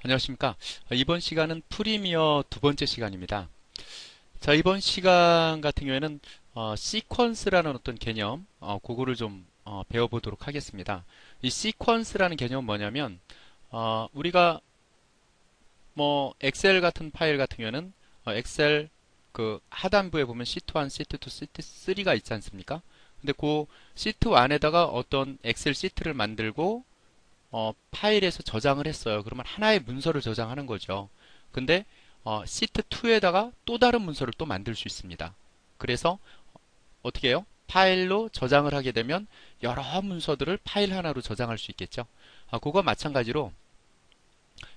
안녕하십니까. 이번 시간은 프리미어 두 번째 시간입니다. 자, 이번 시간 같은 경우에는 시퀀스라는 어떤 개념, 그거를 좀 배워보도록 하겠습니다. 이 시퀀스라는 개념은 뭐냐면 우리가 뭐 엑셀 같은 파일 같은 경우에는 엑셀 그 하단부에 보면 시트 1, 시트 2, 시트 3가 있지 않습니까? 근데 그 시트 1에다가 어떤 엑셀 시트를 만들고 파일에서 저장을 했어요. 그러면 하나의 문서를 저장하는 거죠. 근데 시트 2에다가 또 다른 문서를 또 만들 수 있습니다. 그래서 어떻게 해요? 파일로 저장을 하게 되면 여러 문서들을 파일 하나로 저장할 수 있겠죠. 그거 마찬가지로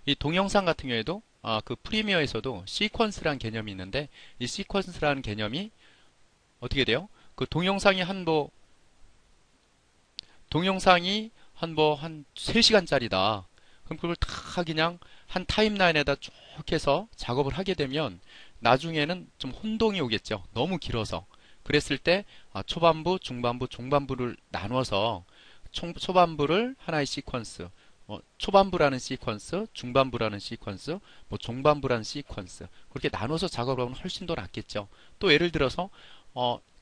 이 동영상 같은 경우에도 그 프리미어에서도 시퀀스라는 개념이 있는데 이 시퀀스라는 개념이 어떻게 돼요? 그 동영상이 한 3시간짜리다. 그럼 그걸 다 그냥 한 타임라인에다 쭉 해서 작업을 하게 되면 나중에는 좀 혼동이 오겠죠. 너무 길어서. 그랬을 때 초반부, 중반부, 중반부를 나눠서 초반부를 하나의 시퀀스, 초반부라는 시퀀스, 중반부라는 시퀀스, 뭐 중반부라는 시퀀스 그렇게 나눠서 작업을 하면 훨씬 더 낫겠죠. 또 예를 들어서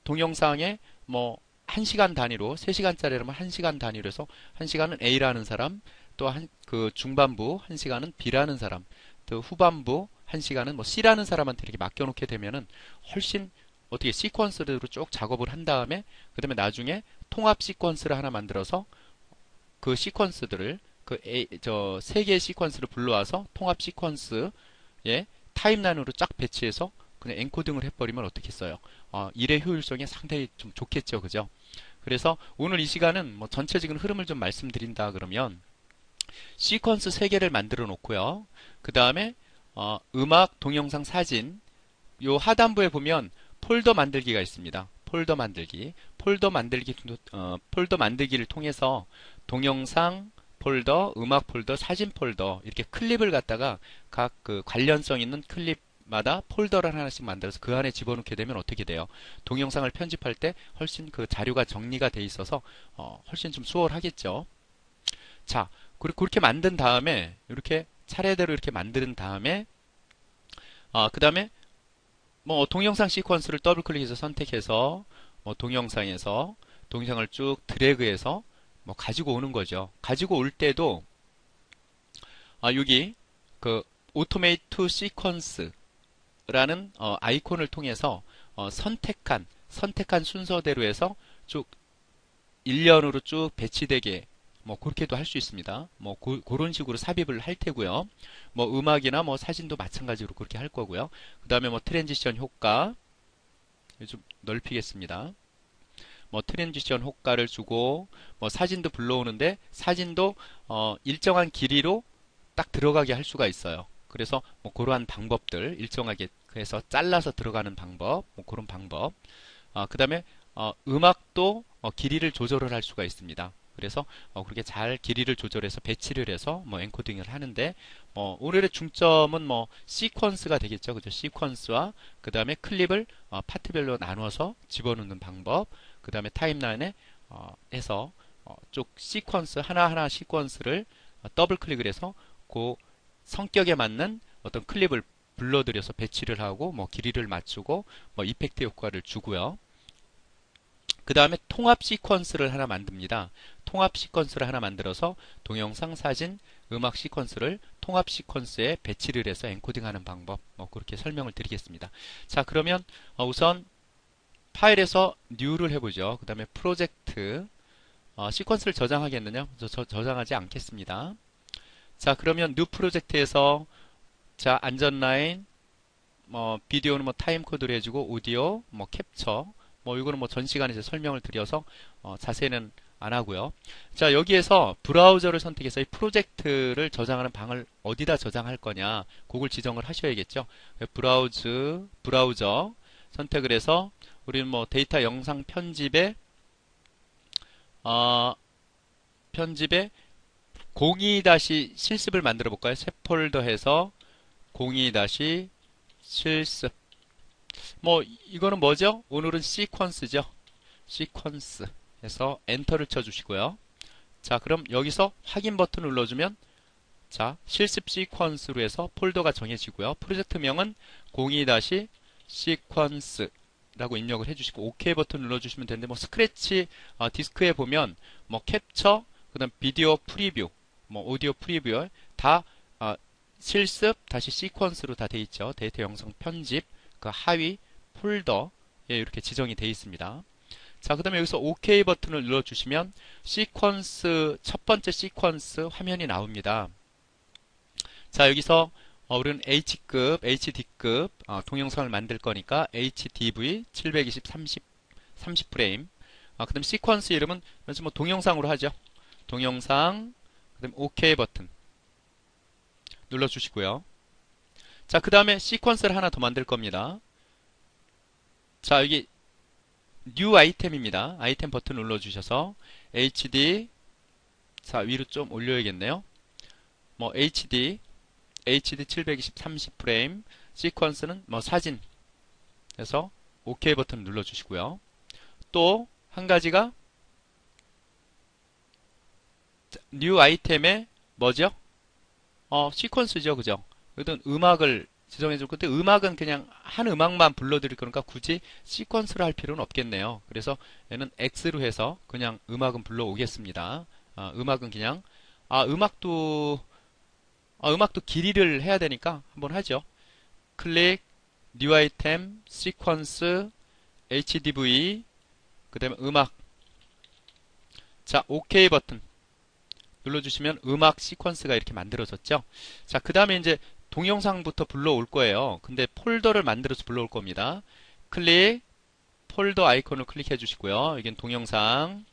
동영상에 뭐 1시간 단위로 3시간짜리라면 1시간 단위로 해서 1시간은 A라는 사람, 또 그 중반부 1시간은 B라는 사람, 또 후반부 1시간은 뭐 C라는 사람한테 이렇게 맡겨놓게 되면은 훨씬 어떻게 시퀀스로 쭉 작업을 한 다음에 그다음에 나중에 통합 시퀀스를 하나 만들어서 그 시퀀스들을 저 세 개의 시퀀스를 불러와서 통합 시퀀스에 타임라인으로 쫙 배치해서 그냥 엔코딩을 해버리면 어떻겠어요? 일의 효율성이 상당히 좀 좋겠죠, 그죠? 그래서 오늘 이 시간은 뭐 전체적인 흐름을 좀 말씀드린다 그러면 시퀀스 3개를 만들어 놓고요. 그 다음에 음악, 동영상, 사진 요 하단부에 보면 폴더 만들기가 있습니다. 폴더 만들기. 폴더 만들기를 통해서 동영상 폴더, 음악 폴더, 사진 폴더 이렇게 클립을 갖다가 각 그 관련성 있는 클립마다 폴더를 하나씩 만들어서 그 안에 집어넣게 되면 어떻게 돼요? 동영상을 편집할 때 훨씬 그 자료가 정리가 돼 있어서 훨씬 좀 수월하겠죠. 자, 그리고 그렇게 만든 다음에 이렇게 차례대로 이렇게 만든 다음에 그 다음에 뭐 동영상 시퀀스를 더블 클릭해서 선택해서 뭐 동영상을 쭉 드래그해서 뭐 가지고 오는 거죠. 가지고 올 때도 여기 그 오토메이트 투 시퀀스라는 아이콘을 통해서 선택한 순서대로 해서 쭉 일련으로 쭉 배치되게 뭐 그렇게도 할 수 있습니다. 뭐 그런 식으로 삽입을 할 테고요. 뭐 음악이나 뭐 사진도 마찬가지로 그렇게 할 거고요. 그 다음에 뭐 트랜지션 효과 좀 넓히겠습니다. 뭐 트랜지션 효과를 주고 뭐 사진도 불러오는데 사진도 일정한 길이로 딱 들어가게 할 수가 있어요. 그래서 뭐 그러한 방법들 일정하게 해서 잘라서 들어가는 방법 뭐 그런 방법 그 다음에 음악도 길이를 조절을 할 수가 있습니다. 그래서 그렇게 잘 길이를 조절해서 배치를 해서 뭐 엔코딩을 하는데 오늘의 중점은 뭐 시퀀스가 되겠죠. 그죠? 시퀀스와 그 다음에 클립을 파트별로 나눠서 집어넣는 방법 그 다음에 타임라인에 해서 쭉 시퀀스 하나하나 시퀀스를 더블 클릭을 해서 그 성격에 맞는 어떤 클립을 불러들여서 배치를 하고 뭐 길이를 맞추고 뭐 이펙트 효과를 주고요. 그 다음에 통합 시퀀스를 하나 만듭니다. 통합 시퀀스를 하나 만들어서 동영상, 사진, 음악 시퀀스를 통합 시퀀스에 배치를 해서 엔코딩하는 방법 뭐 그렇게 설명을 드리겠습니다. 자 그러면 우선 파일에서 뉴를 해보죠. 그 다음에 프로젝트 시퀀스를 저장하겠느냐? 저장하지 않겠습니다. 자 그러면 뉴 프로젝트에서 자 안전 라인 비디오는 뭐 타임 코드를 해주고 오디오 뭐 캡처 뭐 이거는 뭐 전 시간에 설명을 드려서 자세히는 안 하고요. 자 여기에서 브라우저를 선택해서 이 프로젝트를 저장하는 방을 어디다 저장할 거냐 그걸 지정을 하셔야겠죠. 브라우저 선택을 해서 우리는 뭐 데이터 영상 어, 편집에 02 실습을 만들어 볼까요? 새 폴더 해서 02 실습 뭐 이거는 뭐죠? 오늘은 시퀀스죠. 시퀀스 해서 엔터를 쳐주시고요. 자 그럼 여기서 확인 버튼 눌러주면 자, 실습 시퀀스로 해서 폴더가 정해지고요. 프로젝트명은 02-시퀀스라고 입력을 해주시고 OK 버튼 눌러주시면 되는데 뭐 스크래치 디스크에 보면 뭐 캡처, 그다음 비디오 프리뷰, 뭐 오디오 프리뷰 다 실습 다시 시퀀스로 다 돼 있죠. 데이터 영상 편집 그 하위 폴더에 이렇게 지정이 되어 있습니다. 자, 그 다음에 여기서 OK 버튼을 눌러주시면 시퀀스, 첫 번째 시퀀스 화면이 나옵니다. 자, 여기서 우리는 H급, HD급 동영상을 만들 거니까 HDV 720, 30프레임. 그 다음 시퀀스 이름은 뭐 동영상으로 하죠. 동영상, 그 다음 OK 버튼 눌러주시고요. 자, 그 다음에 시퀀스를 하나 더 만들 겁니다. 자, 여기 뉴 아이템입니다. 아이템 버튼 눌러주셔서 HD, 자, 위로 좀 올려야겠네요. 뭐 HD 720, 30프레임, 시퀀스는 뭐 사진 해서 OK 버튼 눌러주시고요. 또 한 가지가 뉴 아이템에 뭐죠? 시퀀스죠, 그죠? 그래도 음악을 지정해줄 건데 음악은 그냥 한 음악만 불러드릴 거니까 굳이 시퀀스를 할 필요는 없겠네요. 그래서 얘는 X로 해서 그냥 음악은 불러오겠습니다. 음악은 그냥 음악도 길이를 해야 되니까 한번 하죠. 클릭, 뉴 아이템, 시퀀스, HDV, 그 다음에 음악. 자, OK 버튼 눌러주시면 음악 시퀀스가 이렇게 만들어졌죠. 자, 그 다음에 이제 동영상부터 불러올 거예요. 근데 폴더를 만들어서 불러올 겁니다. 클릭, 폴더 아이콘을 클릭해 주시고요. 여긴 동영상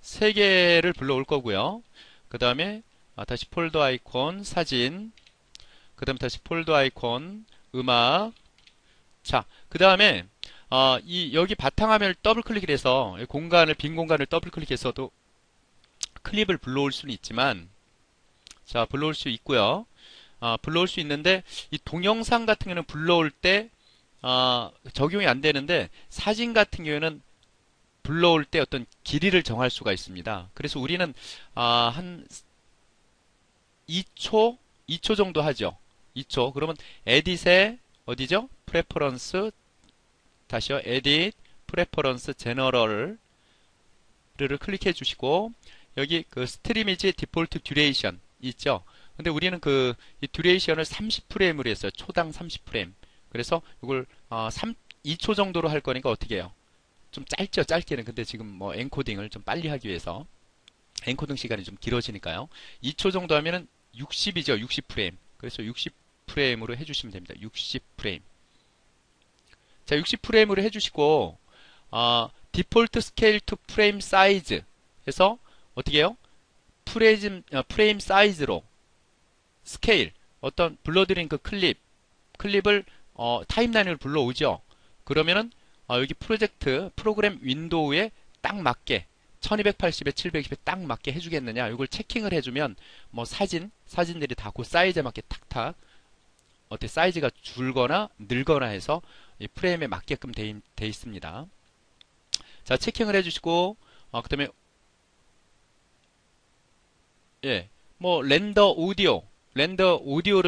3개를 불러올 거고요. 그 다음에 다시 폴더 아이콘, 사진, 그 다음에 다시 폴더 아이콘, 음악. 자, 그 다음에 여기 바탕화면을 더블 클릭을 해서 빈 공간을 더블 클릭해서도 클립을 불러올 수는 있지만, 자, 불러올 수 있고요. 불러올 수 있는데 이 동영상 같은 경우는 불러올 때 적용이 안 되는데 사진 같은 경우에는 불러올 때 어떤 길이를 정할 수가 있습니다. 그래서 우리는 한 2초 정도 하죠. 2초. 그러면 에딧에 어디죠? 프레퍼런스, 다시요. 에딧, 프레퍼런스, 제너럴을 클릭해 주시고 여기 그 스트리미지 디폴트 듀레이션 있죠. 근데 우리는 이 듀레이션을 30프레임으로 했어요. 초당 30프레임. 그래서 이걸 2초 정도로 할 거니까 어떻게 해요? 좀 짧죠, 짧게는. 근데 지금 뭐 엔코딩을 좀 빨리 하기 위해서 엔코딩 시간이 좀 길어지니까요. 2초 정도 하면은 60이죠, 60프레임. 그래서 60프레임으로 해주시면 됩니다. 60프레임. 자, 60프레임으로 해주시고 디폴트 스케일 투 프레임 사이즈 해서 어떻게 해요? 프레임 사이즈로 스케일 어떤 불러드린 그 클립을 타임라인으로 불러오죠. 그러면은 여기 프로그램 윈도우에 딱 맞게 1280에 720에 딱 맞게 해주겠느냐 이걸 체킹을 해주면 뭐 사진들이 다 그 사이즈에 맞게 탁탁 어때 사이즈가 줄거나 늘거나 해서 이 프레임에 맞게끔 돼 있습니다. 자, 체킹을 해주시고 그 다음에 뭐 렌더 오디오를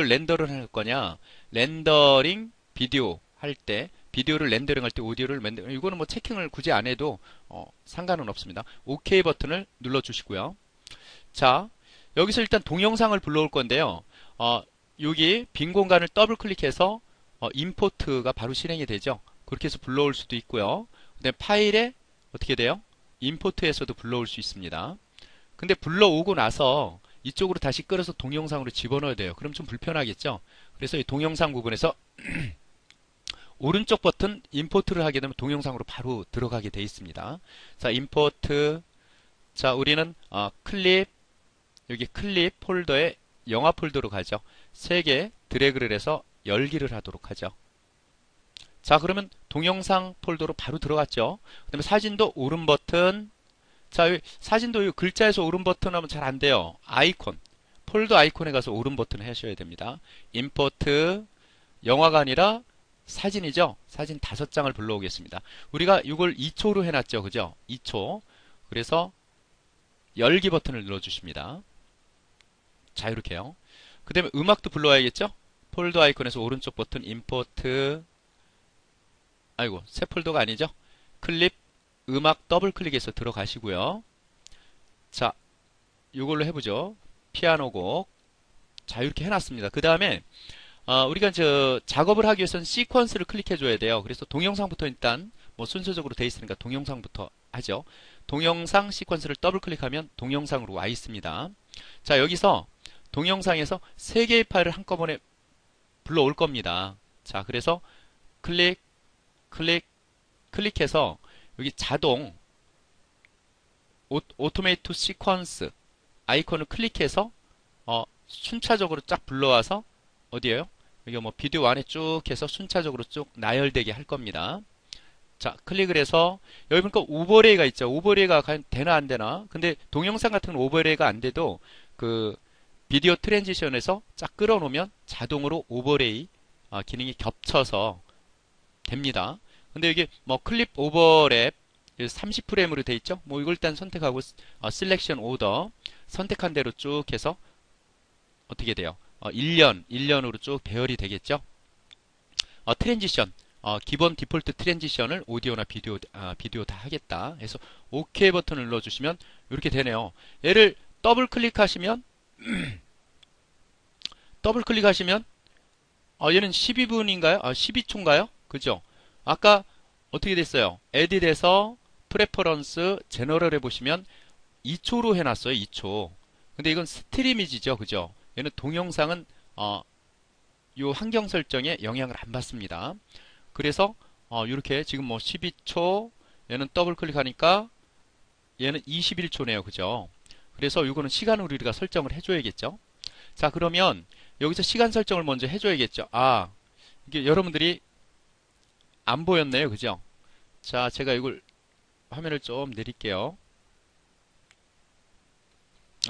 렌더를 할 거냐 렌더링 비디오 할 때 비디오를 렌더링 할 때 오디오를 이거는 뭐 체킹을 굳이 안 해도 상관은 없습니다. OK 버튼을 눌러 주시고요. 자, 여기서 일단 동영상을 불러올 건데요. 여기 빈 공간을 더블 클릭해서 임포트가 바로 실행이 되죠. 그렇게 해서 불러올 수도 있고요. 근데 파일에 어떻게 돼요? 임포트에서도 불러올 수 있습니다. 근데 불러오고 나서 이쪽으로 다시 끌어서 동영상으로 집어넣어야 돼요. 그럼 좀 불편하겠죠? 그래서 이 동영상 부분에서 오른쪽 버튼 임포트를 하게 되면 동영상으로 바로 들어가게 되어 있습니다. 자, 임포트. 자, 우리는 여기 클립 폴더에 영화 폴더로 가죠. 3개 드래그를 해서 열기를 하도록 하죠. 자, 그러면 동영상 폴더로 바로 들어갔죠. 그 다음에 사진도 오른 버튼. 자, 사진도 이 글자에서 오른 버튼 하면 잘 안 돼요. 아이콘. 폴더 아이콘에 가서 오른 버튼 하셔야 됩니다. 임포트. 영화가 아니라 사진이죠. 사진 5장을 불러오겠습니다. 우리가 이걸 2초로 해놨죠. 그죠? 2초. 그래서 열기 버튼을 눌러주십니다. 자, 이렇게요. 그 그 다음에 음악도 불러와야겠죠? 폴더 아이콘에서 오른쪽 버튼 임포트, 아이고 새 폴더가 아니죠? 클립 음악 더블 클릭해서 들어가시고요. 자, 이걸로 해보죠. 피아노 곡. 자, 이렇게 해놨습니다. 그 다음에 우리가 작업을 하기 위해서는 시퀀스를 클릭해줘야 돼요. 그래서 동영상부터 일단 뭐 순서적으로 돼 있으니까 동영상부터 하죠. 동영상 시퀀스를 더블 클릭하면 동영상으로 와 있습니다. 자, 여기서 동영상에서 3개의 파일을 한꺼번에 불러올 겁니다. 자, 그래서 클릭, 클릭, 클릭해서 여기 자동 오토메이트 시퀀스 아이콘을 클릭해서 순차적으로 쫙 불러와서 어디에요? 여기 뭐 비디오 안에 쭉 해서 순차적으로 쭉 나열되게 할 겁니다. 자, 클릭을 해서 여기 보니까 오버레이가 있죠. 오버레이가 과연 되나 안 되나? 근데 동영상 같은 오버레이가 안 돼도 그 비디오 트랜지션에서 쫙 끌어놓으면 자동으로 오버레이 기능이 겹쳐서 됩니다. 근데 이게 뭐 클립 오버랩 30프레임으로 돼 있죠. 뭐 이걸 일단 선택하고 셀렉션 오더 선택한 대로 쭉 해서 어떻게 돼요? 1년으로 쭉 배열이 되겠죠. 트랜지션 기본 디폴트 트랜지션을 오디오나 비디오 다 하겠다 해서 OK 버튼을 눌러주시면 이렇게 되네요. 얘를 더블 클릭하시면 얘는 12분인가요? 12초인가요? 그죠? 아까 어떻게 됐어요? 에딧에서 프레퍼런스 제너럴 해보시면 2초로 해놨어요. 2초. 근데 이건 스트리미지죠. 그죠? 얘는 동영상은 요 환경 설정에 영향을 안 받습니다. 그래서 이렇게 지금 뭐 12초 얘는 더블 클릭하니까 얘는 21초네요. 그죠? 그래서 이거는 시간을 우리가 설정을 해줘야겠죠. 자, 그러면 여기서 시간 설정을 먼저 해줘야겠죠. 이게 여러분들이 안 보였네요. 그죠? 자, 제가 이걸 화면을 좀 내릴게요.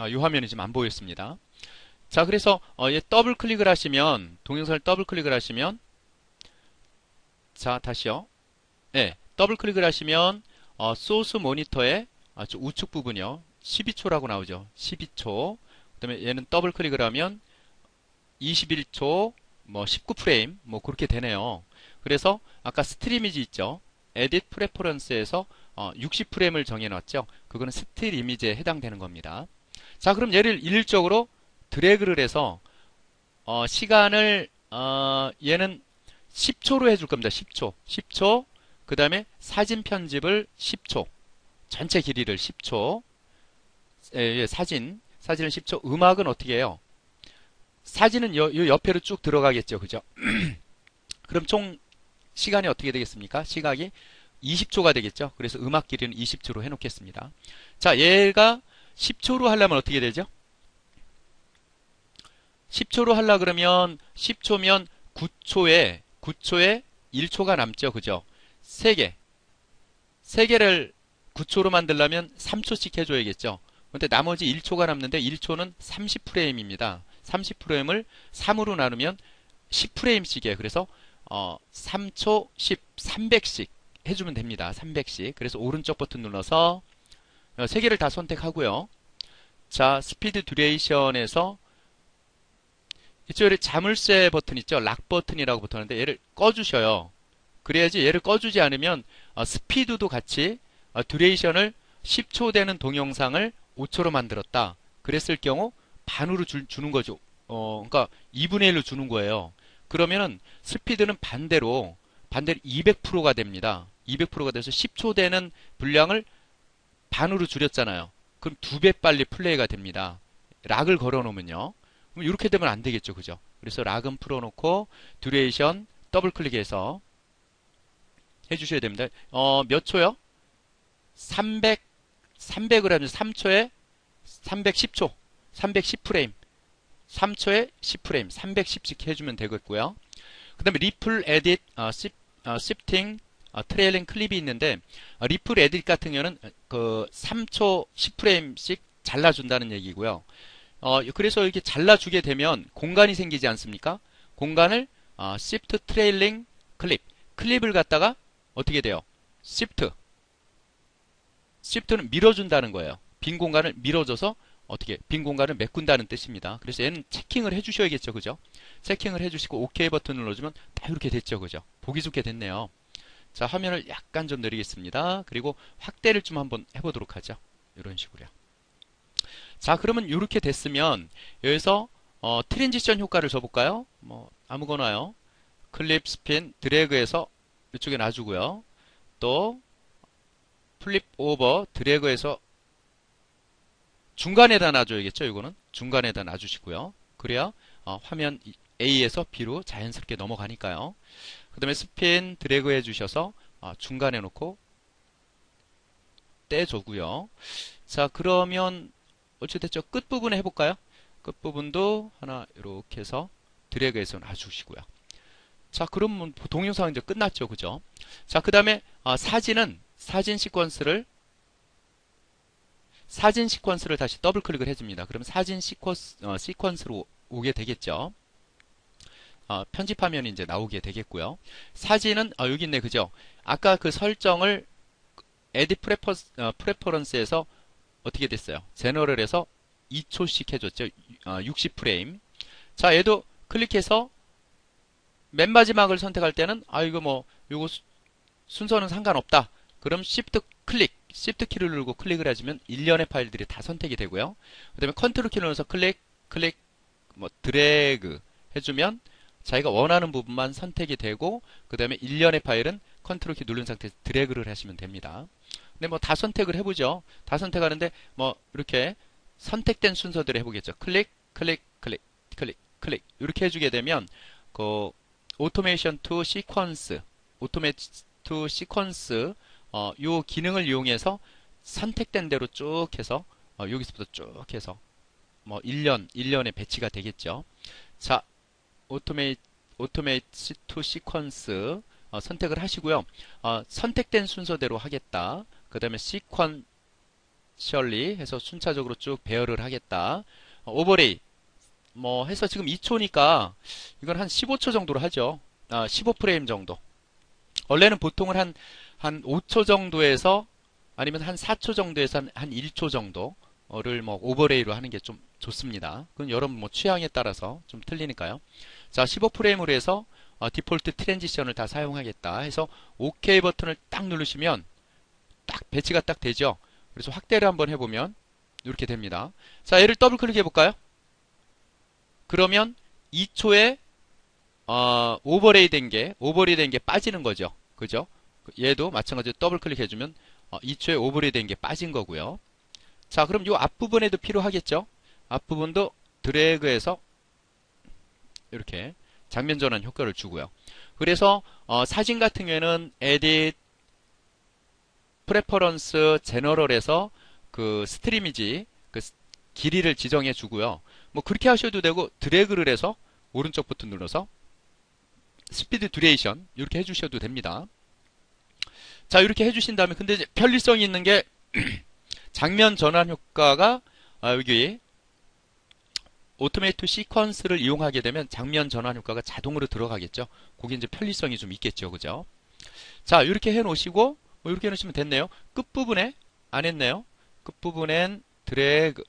이 화면이 지금 안 보였습니다. 자, 그래서 얘 더블 클릭을 하시면 동영상을 더블 클릭을 하시면 자, 다시요. 네, 더블 클릭을 하시면 소스 모니터의 우측 부분이요. 12초라고 나오죠. 12초. 그다음에 얘는 더블 클릭을 하면 21초, 뭐 19프레임, 뭐 그렇게 되네요. 그래서 아까 스트리미지 있죠. 에딧 프레퍼런스에서 60프레임을 정해놨죠. 그거는 스트리미지에 해당되는 겁니다. 자, 그럼 얘를 일률적으로 드래그를 해서 시간을 얘는 10초로 해줄 겁니다. 10초. 그 다음에 사진 편집을 10초. 전체 길이를 10초. 사진을 10초. 음악은 어떻게 해요? 사진은 요 옆에로 쭉 들어가겠죠. 그죠? 그럼 총 시간이 어떻게 되겠습니까? 시각이 20초가 되겠죠. 그래서 음악 길이는 20초로 해놓겠습니다. 자, 얘가 10초로 하려면 어떻게 되죠? 10초로 하려 그러면 10초면 9초에 1초가 남죠. 그죠? 3개를 9초로 만들려면 3초씩 해줘야겠죠. 근데 나머지 1초가 남는데 1초는 30프레임입니다. 30프레임을 3으로 나누면 10프레임씩이에요. 그래서 3초 10, 300씩 해주면 됩니다. 300씩. 그래서 오른쪽 버튼 눌러서 3개를 다 선택하고요. 자, 스피드 듀레이션에서 이쪽에 자물쇠 버튼 있죠. 락 버튼이라고 붙었는데 얘를 꺼주셔요. 그래야지 얘를 꺼주지 않으면 스피드도 같이 듀레이션을 10초 되는 동영상을 5초로 만들었다. 그랬을 경우 반으로 주는 거죠. 그러니까 2분의 1로 주는 거예요. 그러면은 스피드는 반대로 200%가 됩니다. 200%가 돼서 10초 되는 분량을 반으로 줄였잖아요. 그럼 2배 빨리 플레이가 됩니다. 락을 걸어 놓으면요. 그럼 이렇게 되면 안 되겠죠. 그죠? 그래서 락은 풀어놓고 듀레이션 더블 클릭해서 해주셔야 됩니다. 몇 초요? 300을 하면 3초에 310초, 310프레임, 3초에 10프레임, 310씩 해주면 되겠고요. 그 다음에 리플 에딧, 시프팅, 트레일링 클립이 있는데 리플 에딧 같은 경우는 그 3초 10프레임씩 잘라준다는 얘기고요. 그래서 이렇게 잘라주게 되면 공간이 생기지 않습니까? 공간을 시프트 트레일링 클립을 갖다가 어떻게 돼요? 시프트는 밀어준다는 거예요. 빈 공간을 밀어줘서 어떻게 빈 공간을 메꾼다는 뜻입니다. 그래서 얘는 체킹을 해주셔야겠죠, 그죠? 체킹을 해주시고 OK 버튼 눌러주면 다 이렇게 됐죠, 그죠? 보기 좋게 됐네요. 자, 화면을 약간 좀 내리겠습니다. 그리고 확대를 좀 한번 해보도록 하죠. 이런 식으로요. 자, 그러면 이렇게 됐으면 여기서 트랜지션 효과를 줘볼까요? 뭐 아무거나요. 클립, 스핀, 드래그해서 이쪽에 놔주고요. 또 플립 오버, 드래그해서 중간에다 놔줘야겠죠. 이거는 중간에다 놔주시고요. 그래야 화면 A에서 B로 자연스럽게 넘어가니까요. 그 다음에 스핀 드래그 해주셔서 중간에 놓고 떼줘고요. 자, 그러면 어찌됐죠? 끝부분에 해볼까요? 끝부분도 하나 이렇게 해서 드래그해서 놔주시고요. 자, 그러면 동영상은 이제 끝났죠, 그죠? 자, 그 다음에 사진 시퀀스를 다시 더블 클릭을 해줍니다. 그럼 사진 시퀀스로 오게 되겠죠. 편집하면 이제 나오게 되겠고요. 사진은 여기 있네, 그죠? 아까 그 설정을 에디 프레퍼런스에서 어떻게 됐어요? 제너럴에서 2초씩 해줬죠. 60프레임. 자, 얘도 클릭해서 맨 마지막을 선택할 때는 이거 뭐 요거 순서는 상관없다. 그럼 Shift 키를 누르고 클릭을 해주면 일련의 파일들이 다 선택이 되고요. 그 다음에 컨트롤 키를 눌러서 클릭, 뭐 드래그 해주면 자기가 원하는 부분만 선택이 되고, 그 다음에 일련의 파일은 컨트롤 키 누른 상태에서 드래그를 하시면 됩니다. 근데 뭐 다 선택을 해보죠. 다 선택하는데 뭐 이렇게 선택된 순서대로 해보겠죠. 클릭, 이렇게 해주게 되면 그 오토메이션 투 시퀀스, 요 기능을 이용해서 선택된 대로 쭉 해서 여기서부터 쭉 해서 뭐 1년에 배치가 되겠죠. 자, 오토메이트 투 시퀀스 선택을 하시고요. 선택된 순서대로 하겠다. 그 다음에 시퀀셜리 해서 순차적으로 쭉 배열을 하겠다. 오버레이 뭐 해서 지금 2초니까 이건 한 15초 정도로 하죠. 15프레임 정도. 원래는 보통은 한 5초 정도에서 아니면 한 4초 정도에서 한 1초 정도를 뭐 오버레이로 하는 게 좀 좋습니다. 그건 여러분 뭐 취향에 따라서 좀 틀리니까요. 자, 15프레임으로 해서 디폴트 트랜지션을 다 사용하겠다 해서 OK 버튼을 딱 누르시면 딱 배치가 딱 되죠. 그래서 확대를 한번 해보면 이렇게 됩니다. 자, 얘를 더블 클릭해 볼까요? 그러면 2초에 오버레이 된 게 빠지는 거죠. 그죠? 얘도 마찬가지로 더블 클릭해주면 2초에 오버레이 된 게 빠진 거고요. 자, 그럼 이 앞부분에도 필요하겠죠? 앞부분도 드래그해서 이렇게 장면 전환 효과를 주고요. 그래서 사진 같은 경우에는 에딧, 프레퍼런스, 제너럴에서 그 스트리미지 그 길이를 지정해 주고요. 뭐 그렇게 하셔도 되고 드래그를 해서 오른쪽 버튼 눌러서 스피드 듀레이션 이렇게 해주셔도 됩니다. 자, 이렇게 해주신 다음에 근데 이제 편리성이 있는 게 장면 전환 효과가 여기 오토메이트 시퀀스를 이용하게 되면 장면 전환 효과가 자동으로 들어가겠죠. 그게 이제 편리성이 좀 있겠죠, 그죠? 자, 이렇게 해 놓으시고 뭐 이렇게 해 놓으시면 됐네요. 끝부분에 안 했네요. 끝부분엔 드래그해서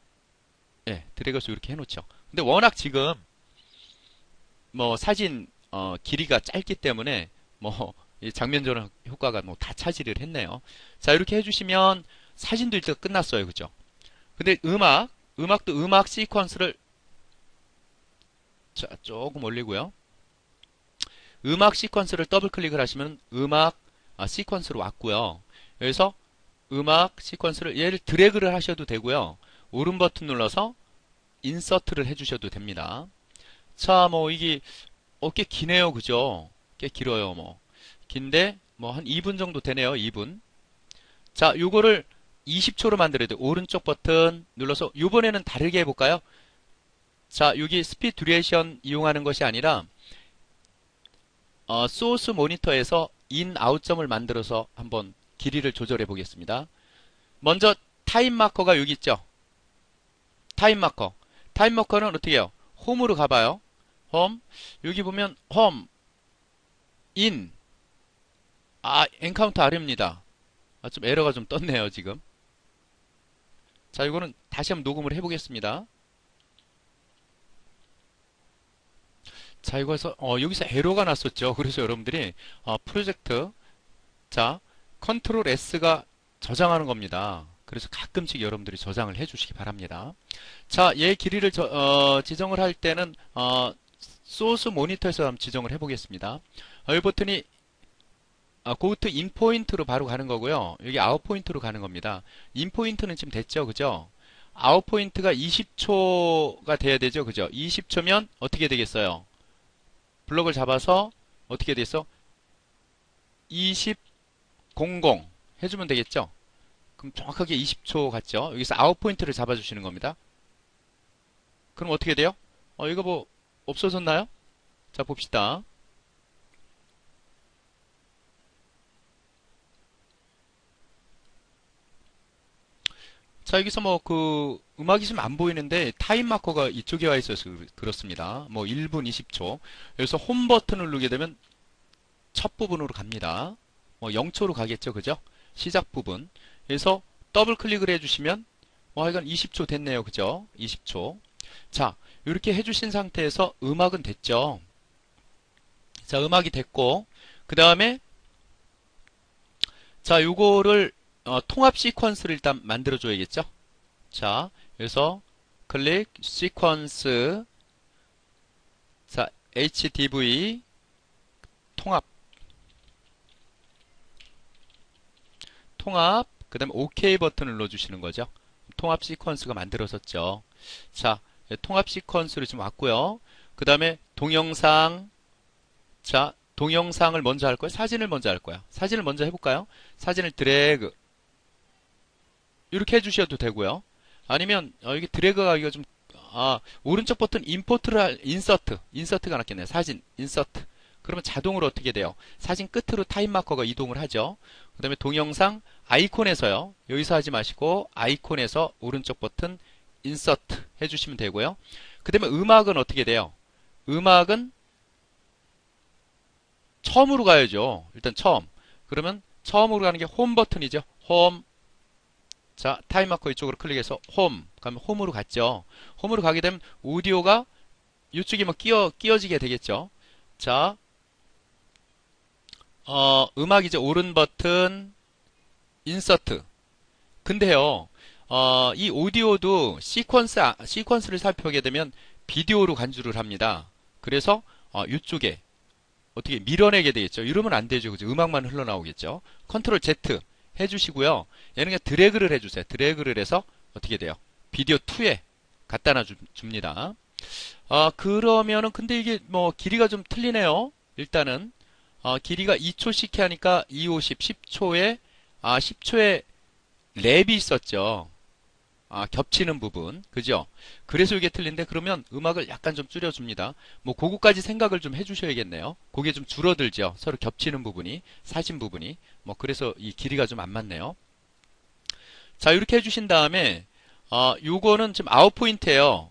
이렇게 해 놓죠. 근데 워낙 지금 뭐 사진 길이가 짧기 때문에 뭐 이 장면 전환 효과가 뭐 다 차지를 했네요. 자, 이렇게 해주시면 사진도 일단 끝났어요, 그죠? 근데 음악도 음악 시퀀스를 자, 조금 올리고요. 음악 시퀀스를 더블 클릭을 하시면 음악 시퀀스로 왔고요. 여기서 음악 시퀀스를 얘를 드래그를 하셔도 되고요. 오른 버튼 눌러서 인서트를 해주셔도 됩니다. 자, 뭐 이게 꽤 기네요, 그죠? 꽤 길어요, 뭐 긴데 뭐 한 2분 정도 되네요, 2분. 자, 요거를 20초로 만들어야 돼요. 오른쪽 버튼 눌러서 요번에는 다르게 해볼까요? 자, 여기 스피드 듀레이션 이용하는 것이 아니라 소스 모니터에서 인 아웃점을 만들어서 한번 길이를 조절해 보겠습니다. 먼저 타임 마커가 여기 있죠. 타임 마커는 어떻게 해요? 홈으로 가봐요. 홈. 여기 보면 홈 인 엔카운터 아래입니다. 좀 에러가 좀 떴네요, 지금. 자, 이거는 다시 한번 녹음을 해보겠습니다. 자, 이거에서 여기서 에러가 났었죠. 그래서 여러분들이 프로젝트, 자, 컨트롤 S가 저장하는 겁니다. 그래서 가끔씩 여러분들이 저장을 해주시기 바랍니다. 자, 얘 길이를 지정을 할 때는 소스 모니터에서 한번 지정을 해보겠습니다. 이 버튼이 go to in 포인트로 바로 가는 거고요. 여기 아웃 포인트로 가는 겁니다. in 포인트는 지금 됐죠, 그죠? 아웃 포인트가 20초가 돼야 되죠, 그죠? 20초면 어떻게 되겠어요? 블럭을 잡아서 어떻게 됐어? 20, 00 해주면 되겠죠? 그럼 정확하게 20초 같죠? 여기서 아웃 포인트를 잡아주시는 겁니다. 그럼 어떻게 돼요? 이거 뭐 없어졌나요? 자, 봅시다. 자, 여기서 뭐 음악이 좀 안 보이는데 타임 마커가 이쪽에 와 있어서 그렇습니다. 뭐 1분 20초. 여기서 홈 버튼을 누르게 되면 첫 부분으로 갑니다. 뭐 0초로 가겠죠, 그죠? 시작 부분. 그래서 더블 클릭을 해주시면 하여간 20초 됐네요, 그죠? 20초. 자, 이렇게 해주신 상태에서 음악은 됐죠. 자, 음악이 됐고 그 다음에 자, 요거를 통합 시퀀스를 일단 만들어 줘야겠죠. 자, 그래서 클릭 시퀀스, 자, HDV 통합, 그 다음에 OK 버튼을 눌러주시는 거죠. 통합 시퀀스가 만들어졌죠. 자, 통합 시퀀스로 지금 왔고요. 그 다음에 동영상, 자, 동영상을 먼저 할 거야? 사진을 먼저 할 거야? 사진을 먼저 해볼까요? 사진을 드래그, 이렇게 해주셔도 되고요. 아니면 이게 드래그가 하기가 좀 오른쪽 버튼 인서트가 낫겠네요. 사진 인서트. 그러면 자동으로 어떻게 돼요? 사진 끝으로 타임 마커가 이동을 하죠. 그 다음에 동영상 아이콘에서요. 여기서 하지 마시고 아이콘에서 오른쪽 버튼 인서트 해주시면 되고요. 그 다음에 음악은 어떻게 돼요? 음악은 처음으로 가야죠. 일단 처음. 그러면 처음으로 가는 게 홈 버튼이죠. 홈. 자, 타임 마커 이쪽으로 클릭해서 홈. 그러면 홈으로 갔죠. 홈으로 가게 되면 오디오가 이쪽에 뭐 끼어지게 되겠죠. 자, 음악이죠. 오른 버튼 인서트. 근데요, 이 오디오도 시퀀스를 살펴보게 되면 비디오로 간주를 합니다. 그래서 이쪽에 어떻게 밀어내게 되겠죠. 이러면 안 되죠. 그죠? 음악만 흘러나오겠죠. 컨트롤 Z 해주시고요. 얘는 그냥 드래그를 해주세요. 드래그를 해서 어떻게 돼요? 비디오 2에 갖다 줍니다. 그러면은 근데 이게 뭐 길이가 좀 틀리네요. 일단은 길이가 2초씩 하니까 2, 50, 10초에 10초에 랩이 있었죠. 겹치는 부분. 그죠? 그래서 이게 틀린데 그러면 음악을 약간 좀 줄여줍니다. 뭐 그거까지 생각을 좀 해주셔야겠네요. 그게 좀 줄어들죠. 서로 겹치는 부분이, 사진 부분이. 뭐 그래서 이 길이가 좀 안 맞네요. 자, 이렇게 해주신 다음에 요거는 지금 아웃 포인트예요.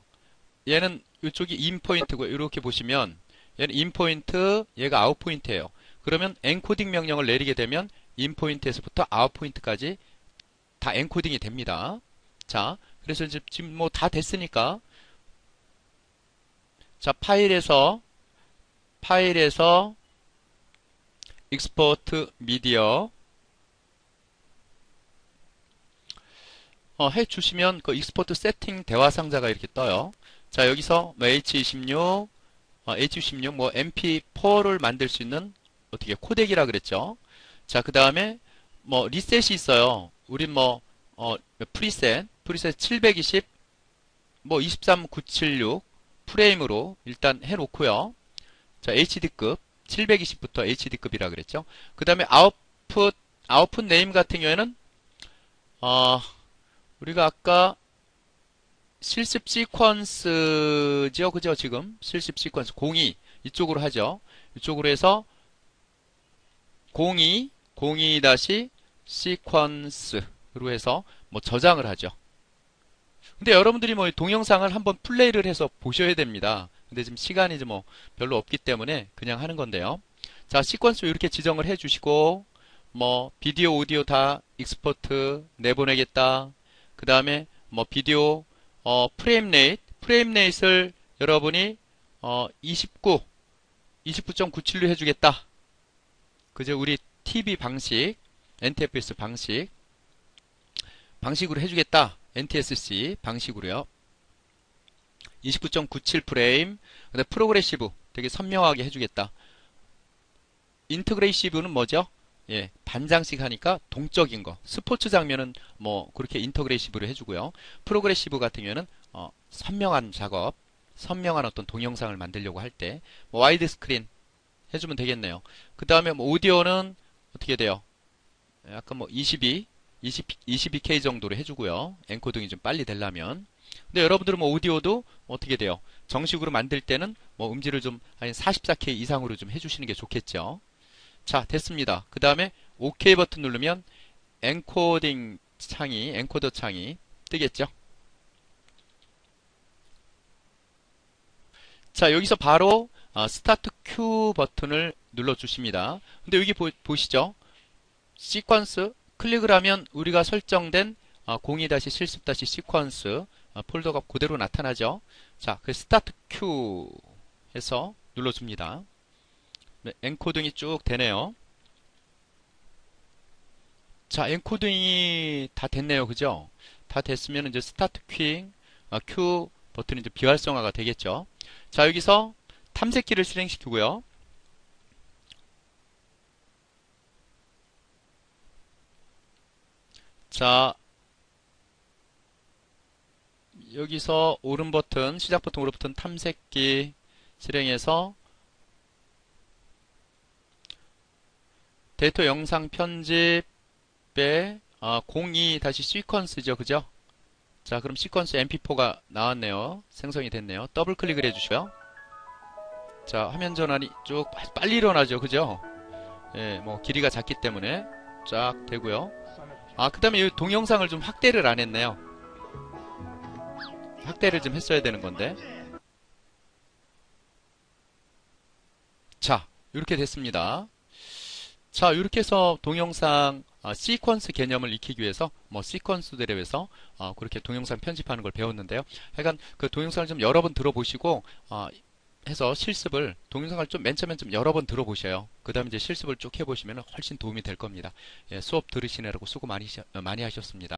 얘는 이쪽이 인 포인트고 이렇게 보시면 얘는 인 포인트, 얘가 아웃 포인트예요. 그러면 엔코딩 명령을 내리게 되면 인 포인트에서부터 아웃 포인트까지 다 엔코딩이 됩니다. 자, 그래서 이제 지금 뭐 다 됐으니까 자, 파일에서 익스포트 미디어 해주시면 그 익스포트 세팅 대화 상자가 이렇게 떠요. 자, 여기서 뭐 H26 뭐 MP4를 만들 수 있는 어떻게 코덱이라 그랬죠. 자, 그 다음에 뭐 리셋이 있어요. 우린 뭐 프리셋 720 뭐 23976 프레임으로 일단 해놓고요. 자, HD급 720부터 HD급이라 그랬죠. 그 다음에 아웃풋 네임 같은 경우에는 우리가 아까 실습 시퀀스죠, 그죠? 지금 실습 시퀀스 02 이쪽으로 하죠. 이쪽으로 해서 02 다시 시퀀스로 해서 뭐 저장을 하죠. 근데 여러분들이 뭐 동영상을 한번 플레이를 해서 보셔야 됩니다. 근데 지금 시간이 뭐 별로 없기 때문에 그냥 하는 건데요. 자, 시퀀스 이렇게 지정을 해주시고 뭐 비디오, 오디오 다 익스포트 내보내겠다. 그 다음에 뭐 비디오, 프레임 레이트를 여러분이 29.97로 해주겠다. 그죠? 우리 TV 방식, NTFS 방식으로 해주겠다. NTSC 방식으로요. 29.97 프레임. 근데 프로그레시브 되게 선명하게 해주겠다. 인터그레이시브는 뭐죠? 예, 반장씩 하니까 동적인 거. 스포츠 장면은 뭐 그렇게 인터그레이시브로 해주고요. 프로그레시브 같은 경우는 선명한 작업, 선명한 어떤 동영상을 만들려고 할 때 뭐 와이드 스크린 해주면 되겠네요. 그 다음에 뭐 오디오는 어떻게 돼요? 약간 뭐 22K 정도로 해주고요. 엔코딩이 좀 빨리 되려면. 근데 여러분들은 뭐 오디오도 어떻게 돼요? 정식으로 만들 때는 뭐 음질을 좀 한 44K 이상으로 좀 해주시는 게 좋겠죠. 자, 됐습니다. 그 다음에 OK 버튼 누르면 엔코더 창이 뜨겠죠. 자, 여기서 바로 스타트 큐 버튼을 눌러 주십니다. 근데 여기 보시죠. 시퀀스 클릭을 하면 우리가 설정된 02-실습-시퀀스 폴더가 그대로 나타나죠. 자, 그 스타트 큐 해서 눌러줍니다. 네, 엔코딩이 쭉 되네요. 자, 엔코딩이 다 됐네요. 그죠? 다 됐으면 이제 스타트 큐 버튼이 이제 비활성화가 되겠죠. 자, 여기서 탐색기를 실행시키고요. 자, 여기서 오른 버튼, 시작 버튼, 오른 버튼 탐색기 실행해서 데이터 영상 편집에 02-시퀀스죠. 그죠? 자, 그럼 시퀀스 mp4가 나왔네요. 생성이 됐네요. 더블 클릭을 해주시고요. 자, 화면 전환이 쭉 빨리 일어나죠. 그죠? 예, 뭐 길이가 작기 때문에 쫙 되고요. 그 다음에 이 동영상을 좀 확대를 안 했네요. 확대를 좀 했어야 되는 건데. 자, 이렇게 됐습니다. 자, 이렇게 해서 동영상 시퀀스 개념을 익히기 위해서 뭐 시퀀스들에서 그렇게 동영상 편집하는 걸 배웠는데요. 하여간 그 동영상을 좀 여러 번 들어보시고 해서 실습을 동영상을 좀 맨 처음엔 좀 여러 번 들어보셔요. 그 다음에 이제 실습을 쭉 해보시면 훨씬 도움이 될 겁니다. 예, 수업 들으시느라고 수고 많이 하셨습니다.